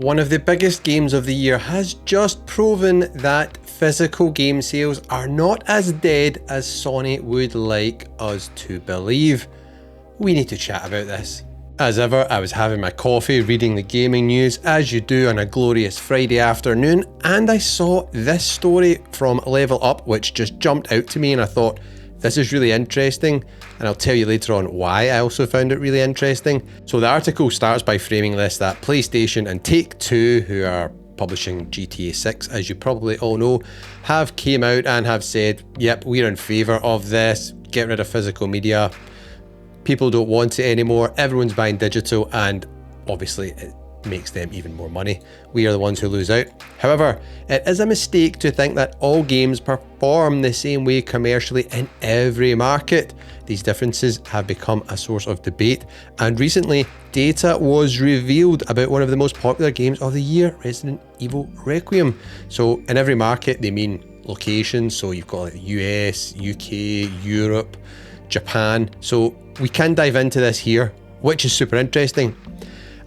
One of the biggest games of the year has just proven that physical game sales are not as dead as Sony would like us to believe. We need to chat about this. As ever, I was having my coffee reading the gaming news as you do on a glorious Friday afternoon, and I saw this story from Level Up which just jumped out to me, and I thought, this is really interesting, and I'll tell you later on why I also found it really interesting. So the article starts by framing this that PlayStation and Take-Two, who are publishing GTA 6, as you probably all know, have came out and have said, yep, we're in favour of this, get rid of physical media, people don't want it anymore, everyone's buying digital, and obviously it makes them even more money. We are the ones who lose out. However, it is a mistake to think that all games perform the same way commercially in every market. These differences have become a source of debate, and recently data was revealed about one of the most popular games of the year, Resident Evil Requiem. So in every market they mean locations, so you've got like US, UK, Europe, Japan. So we can dive into this here, which is super interesting.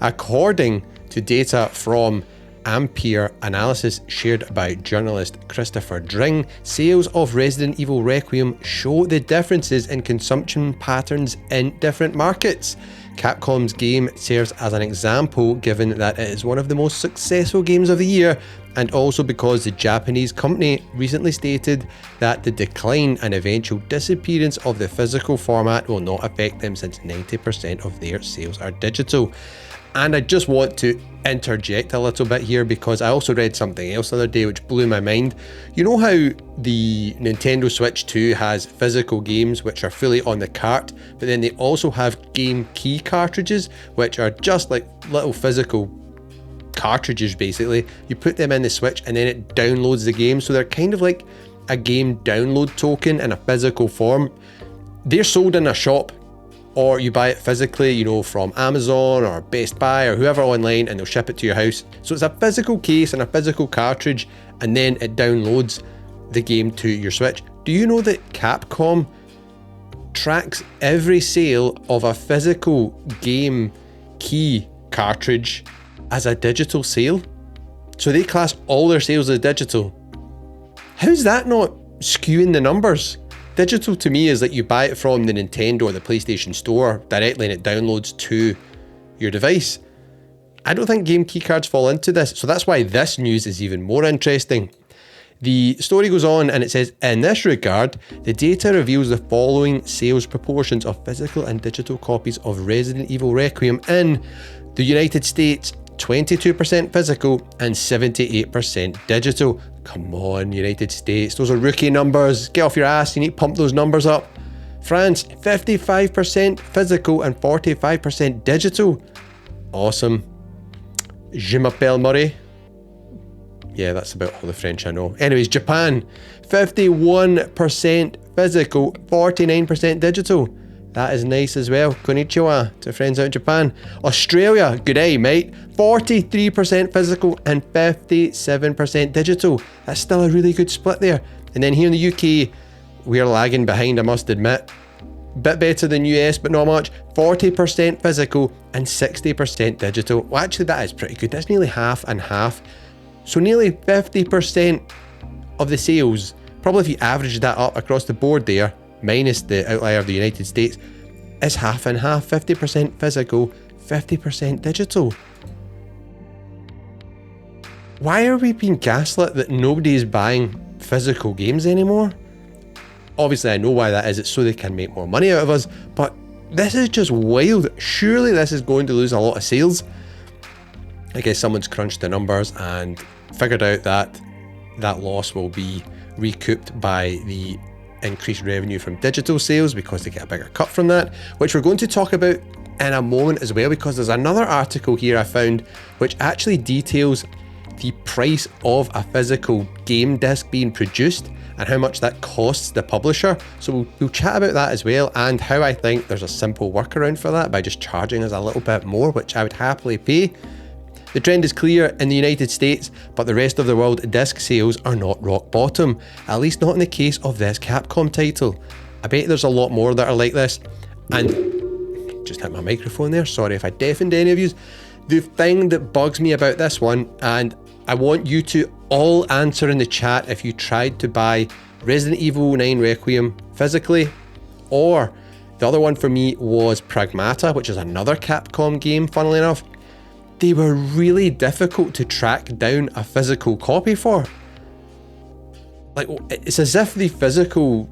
According to data from Ampere analysis shared by journalist Christopher Dring, sales of Resident Evil Requiem show the differences in consumption patterns in different markets. Capcom's game serves as an example, given that it is one of the most successful games of the year, and also because the Japanese company recently stated that the decline and eventual disappearance of the physical format will not affect them, since 90% of their sales are digital. And I just want to interject a little bit here, because I also read something else the other day which blew my mind. You know how the Nintendo Switch 2 has physical games which are fully on the cart, but then they also have game key cartridges, which are just like little physical cartridges basically. You put them in the Switch and then it downloads the game, so they're kind of like a game download token in a physical form. They're sold in a shop, or you buy it physically, you know, from Amazon or Best Buy or whoever online, and they'll ship it to your house. So it's a physical case and a physical cartridge, and then it downloads the game to your Switch. Do you know that Capcom tracks every sale of a physical game key cartridge as a digital sale? So they class all their sales as digital. How's that not skewing the numbers? Digital to me is that you buy it from the Nintendo or the PlayStation Store directly and it downloads to your device. I don't think game keycards fall into this, so that's why this news is even more interesting. The story goes on and it says, in this regard, the data reveals the following sales proportions of physical and digital copies of Resident Evil Requiem in the United States: 22% physical and 78% digital. Come on, United States, those are rookie numbers. Get off your ass, you need to pump those numbers up. France, 55% physical and 45% digital. Awesome. Je m'appelle Murray. Yeah, that's about all the French I know. Anyways, Japan, 51% physical, 49% digital. That is nice as well. Konnichiwa to friends out in Japan. Australia, good day mate. 43% physical and 57% digital. That's still a really good split there. And then here in the UK, we're lagging behind, I must admit. Bit better than US, but not much. 40% physical and 60% digital. Well, actually that is pretty good. That's nearly half and half. So nearly 50% of the sales, probably if you average that up across the board there, minus the outlier of the United States, is half and half. 50% physical, 50% digital. Why are we being gaslit that nobody is buying physical games anymore? Obviously I know why that is, it's so they can make more money out of us, but this is just wild. Surely this is going to lose a lot of sales. I guess someone's crunched the numbers and figured out that that loss will be recouped by the increased revenue from digital sales, because they get a bigger cut from that, which we're going to talk about in a moment as well, because there's another article here I found which actually details the price of a physical game disc being produced and how much that costs the publisher. So we'll chat about that as well, and how I think there's a simple workaround for that by just charging us a little bit more, which I would happily pay. The trend is clear in the United States, but the rest of the world, disc sales are not rock bottom, at least not in the case of this Capcom title. I bet there's a lot more that are like this, and just hit my microphone there, sorry if I deafened any of you. The thing that bugs me about this one, and I want you to all answer in the chat if you tried to buy Resident Evil 9 Requiem physically, or the other one for me was Pragmata, which is another Capcom game, funnily enough. They were really difficult to track down a physical copy for. Like, it's as if the physical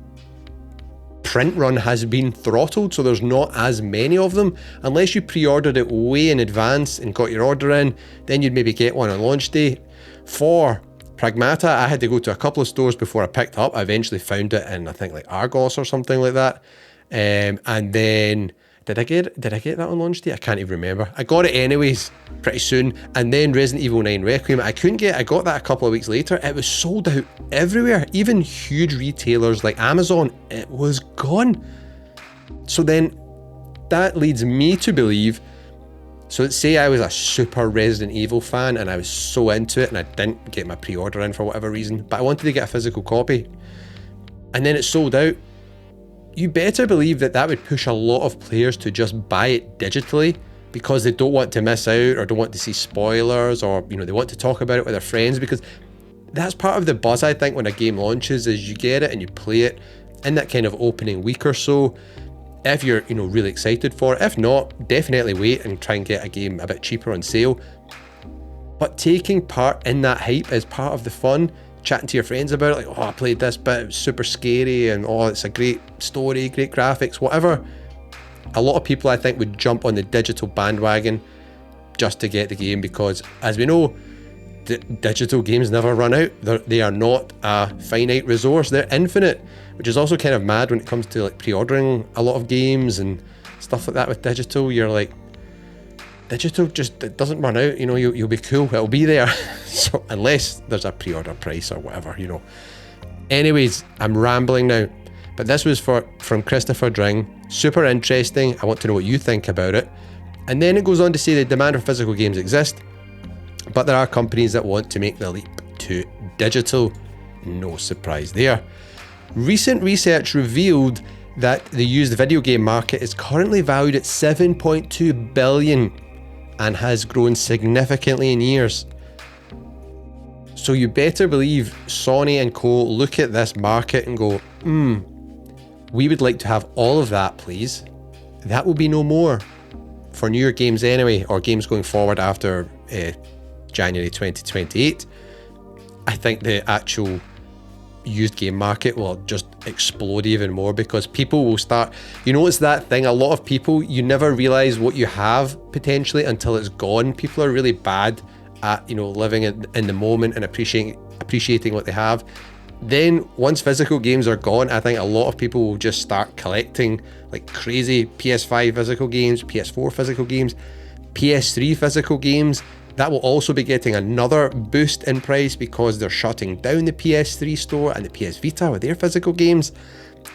print run has been throttled, so there's not as many of them. Unless you pre-ordered it way in advance and got your order in, then you'd maybe get one on launch day. For Pragmata, I had to go to a couple of stores before I picked it up. I eventually found it in, I think, like Argos or something like that. And then did I get that on launch day? I can't even remember. I got it anyways pretty soon. And then Resident Evil 9 Requiem, I got that a couple of weeks later. It was sold out everywhere, even huge retailers like Amazon. It was gone. So then that leads me to believe, so let's say I was a super Resident Evil fan and I was so into it and I didn't get my pre-order in for whatever reason, but I wanted to get a physical copy and then it sold out. You better believe that that would push a lot of players to just buy it digitally because they don't want to miss out or don't want to see spoilers, or they want to talk about it with their friends, because that's part of the buzz, I think, when a game launches, is you get it and you play it in that kind of opening week or so. If you're really excited for it. If not, definitely wait and try and get a game a bit cheaper on sale. But taking part in that hype is part of the fun. Chatting to your friends about it, like, oh, I played this bit, it was super scary, and oh, it's a great story, great graphics, whatever. A lot of people, I think, would jump on the digital bandwagon just to get the game, because as we know, digital games never run out. They are not a finite resource, they're infinite, which is also kind of mad when it comes to like pre-ordering a lot of games and stuff like that with digital. You're like, digital just, it doesn't run out, you'll be cool, it'll be there. So unless there's a pre-order price or whatever, Anyways, I'm rambling now, but this was from Christopher Dring. Super interesting. I want to know what you think about it. And then it goes on to say the demand for physical games exist, but there are companies that want to make the leap to digital. No surprise there. Recent research revealed that the used video game market is currently valued at 7.2 billion and has grown significantly in years. So you better believe Sony and co look at this market and go, we would like to have all of that, please. That will be no more for newer games anyway, or games going forward after January 2028. I think the actual used game market will just explode even more, because people will start, it's that thing, a lot of people, you never realize what you have potentially until it's gone. People are really bad at living in the moment and appreciating what they have. Then once physical games are gone, I think a lot of people will just start collecting like crazy PS5 physical games, PS4 physical games, PS3 physical games. That will also be getting another boost in price because they're shutting down the PS3 store and the PS Vita with their physical games.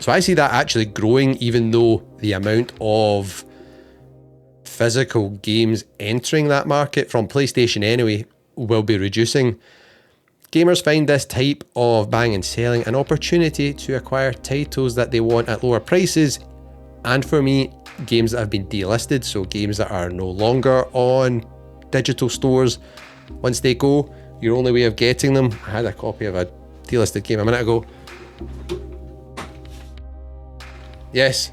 So I see that actually growing, even though the amount of physical games entering that market from PlayStation anyway will be reducing. Gamers find this type of buying and selling an opportunity to acquire titles that they want at lower prices, and for me, games that have been delisted, so games that are no longer on digital stores. Once they go, your only way of getting them, I had a copy of a delisted game a minute ago. Yes,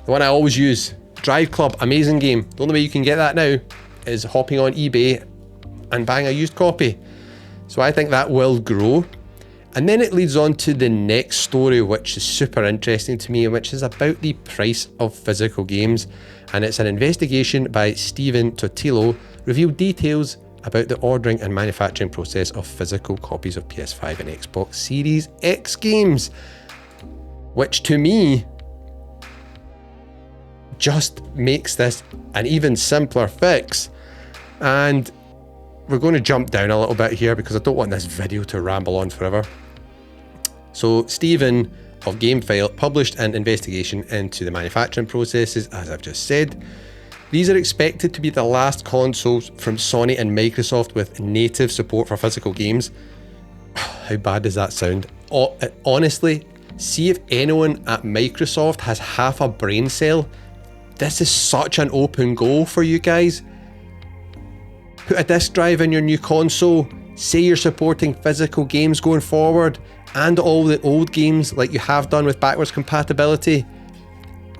the one I always use, Drive Club, amazing game. The only way you can get that now is hopping on eBay and buying a used copy. So I think that will grow. And then it leads on to the next story, which is super interesting to me, which is about the price of physical games. And it's an investigation by Stephen Totillo, revealed details about the ordering and manufacturing process of physical copies of PS5 and Xbox Series X games, which to me just makes this an even simpler fix. And we're going to jump down a little bit here because I don't want this video to ramble on forever. So Stephen of GameFile published an investigation into the manufacturing processes, as I've just said. These are expected to be the last consoles from Sony and Microsoft with native support for physical games. How bad does that sound? Honestly, see if anyone at Microsoft has half a brain cell. This is such an open goal for you guys. Put a disc drive in your new console, say you're supporting physical games going forward, and all the old games like you have done with backwards compatibility.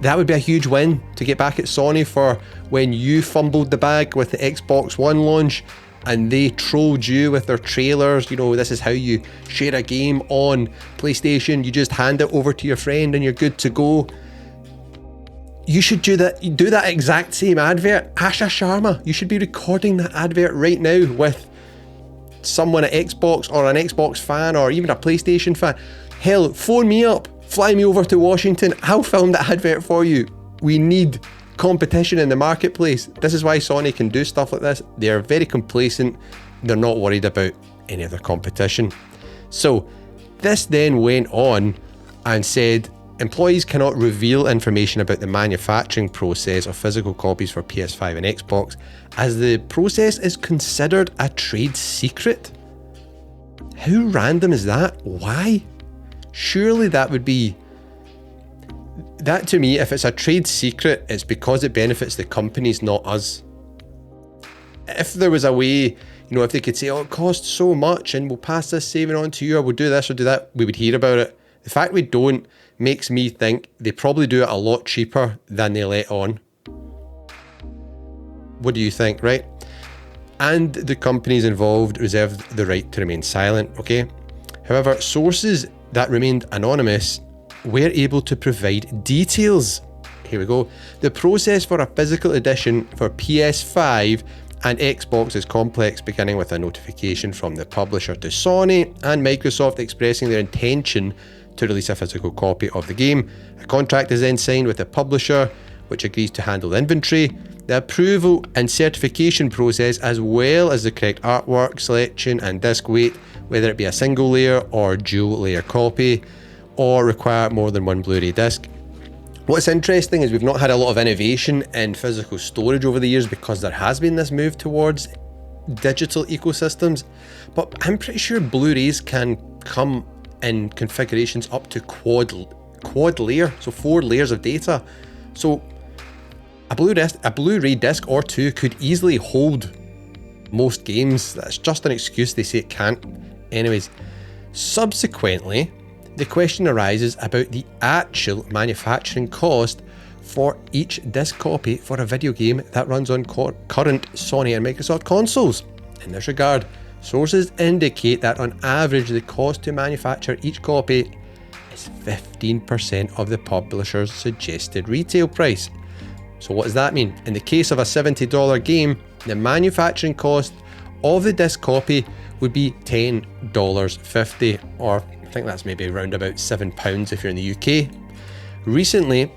That would be a huge win to get back at Sony for when you fumbled the bag with the Xbox One launch and they trolled you with their trailers. You know, this is how you share a game on PlayStation. You just hand it over to your friend and you're good to go. You should do that exact same advert. Asha Sharma, you should be recording that advert right now with someone at Xbox or an Xbox fan or even a PlayStation fan. Hell, phone me up, fly me over to Washington, I'll film that advert for you. We need competition in the marketplace. This is why Sony can do stuff like this. They're very complacent. They're not worried about any of their competition. So this then went on and said employees cannot reveal information about the manufacturing process of physical copies for PS5 and Xbox, as the process is considered a trade secret. How random is that? Why? Surely that would be... That to me, if it's a trade secret, it's because it benefits the companies, not us. If there was a way, you know, if they could say, oh, it costs so much and we'll pass this saving on to you, or we'll do this or do that, we would hear about it. The fact we don't makes me think they probably do it a lot cheaper than they let on. What do you think, right? And the companies involved reserved the right to remain silent, okay? However, sources that remained anonymous were able to provide details. Here we go. The process for a physical edition for PS5 and Xbox is complex, beginning with a notification from the publisher to Sony and Microsoft expressing their intention to release a physical copy of the game. A contract is then signed with the publisher, which agrees to handle the inventory, the approval and certification process, as well as the correct artwork, selection and disc weight, whether it be a single layer or dual layer copy, or require more than one Blu-ray disc. What's interesting is we've not had a lot of innovation in physical storage over the years because there has been this move towards digital ecosystems, but I'm pretty sure Blu-rays can come in configurations up to quad layer, so 4 layers of data. So a Blu-ray disc or 2 could easily hold most games. That's just an excuse, they say it can't. Anyways, subsequently, the question arises about the actual manufacturing cost for each disc copy for a video game that runs on current Sony and Microsoft consoles. In this regard, sources indicate that on average the cost to manufacture each copy is 15% of the publisher's suggested retail price. So what does that mean? In the case of a $70 game, the manufacturing cost of the disc copy would be $10.50, or I think that's maybe around about £7 if you're in the UK. Recently,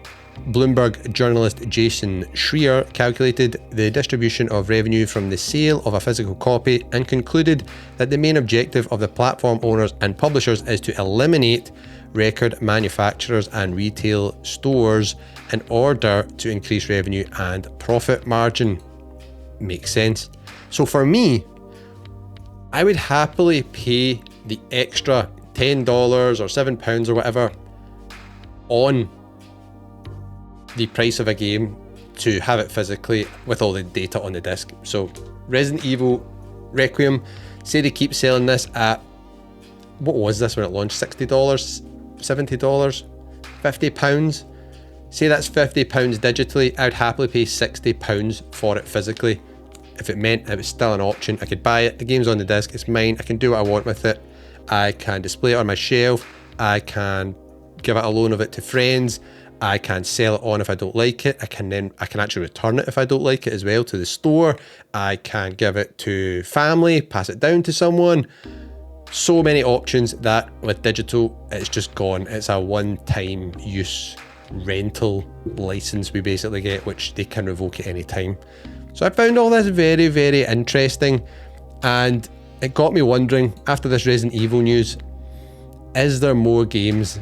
Bloomberg journalist Jason Schreier calculated the distribution of revenue from the sale of a physical copy and concluded that the main objective of the platform owners and publishers is to eliminate record manufacturers and retail stores in order to increase revenue and profit margin. Makes sense. So for me, I would happily pay the extra $10 or £7 or whatever on the price of a game to have it physically with all the data on the disc. So Resident Evil Requiem, say they keep selling this at, what was this when it launched, $60, $70, £50? Say that's £50 digitally, I would happily pay £60 for it physically. If it meant it was still an option, I could buy it, the game's on the disc, it's mine, I can do what I want with it. I can display it on my shelf, I can give it a loan of it to friends, I can sell it on if I don't like it, I can actually return it if I don't like it as well to the store, I can give it to family, pass it down to someone. So many options that with digital, it's just gone. It's a one-time use rental license we basically get, which they can revoke at any time. So I found all this very, very interesting, and it got me wondering, after this Resident Evil news, is there more games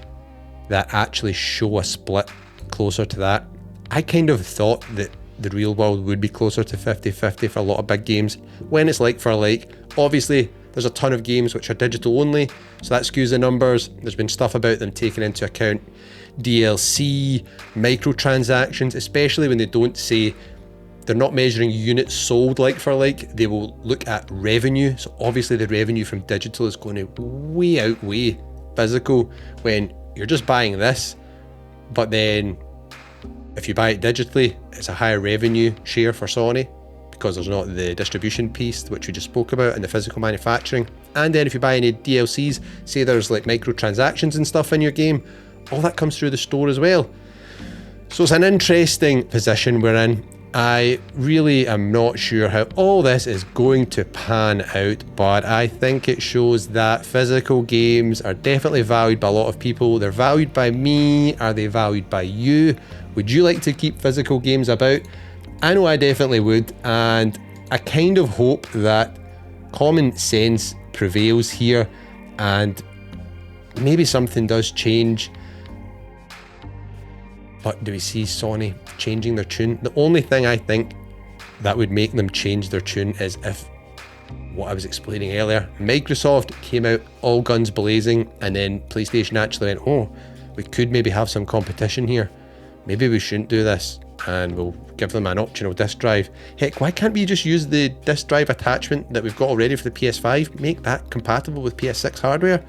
that actually show a split closer to that? I kind of thought that the real world would be closer to 50-50 for a lot of big games, when it's like for like. Obviously, there's a ton of games which are digital only, so that skews the numbers. There's been stuff about them taking into account DLC, microtransactions, especially when they don't say they're not measuring units sold like for like, they will look at revenue. So obviously the revenue from digital is going to way outweigh physical when you're just buying this, but then if you buy it digitally, it's a higher revenue share for Sony because there's not the distribution piece, which we just spoke about, and the physical manufacturing. And then if you buy any DLCs, say there's like microtransactions and stuff in your game, all that comes through the store as well. So it's an interesting position we're in. I really am not sure how all this is going to pan out, but I think it shows that physical games are definitely valued by a lot of people. They're valued by me. Are they valued by you? Would you like to keep physical games about? I know I definitely would, and I kind of hope that common sense prevails here and maybe something does change. But do we see Sony changing their tune? The only thing I think that would make them change their tune is if, what I was explaining earlier, Microsoft came out all guns blazing and then PlayStation actually went, oh, we could maybe have some competition here. Maybe we shouldn't do this and we'll give them an optional disk drive. Heck, why can't we just use the disk drive attachment that we've got already for the PS5, make that compatible with PS6 hardware?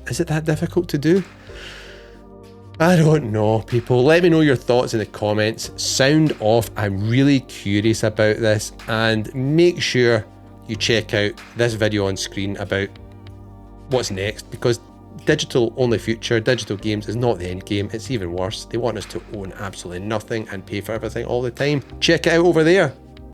Is it that difficult to do? I don't know, people. Let me know your thoughts in the comments. Sound off. I'm really curious about this, and make sure you check out this video on screen about what's next, because digital only future, digital games is not the end game. It's even worse. They want us to own absolutely nothing and pay for everything all the time. Check it out over there.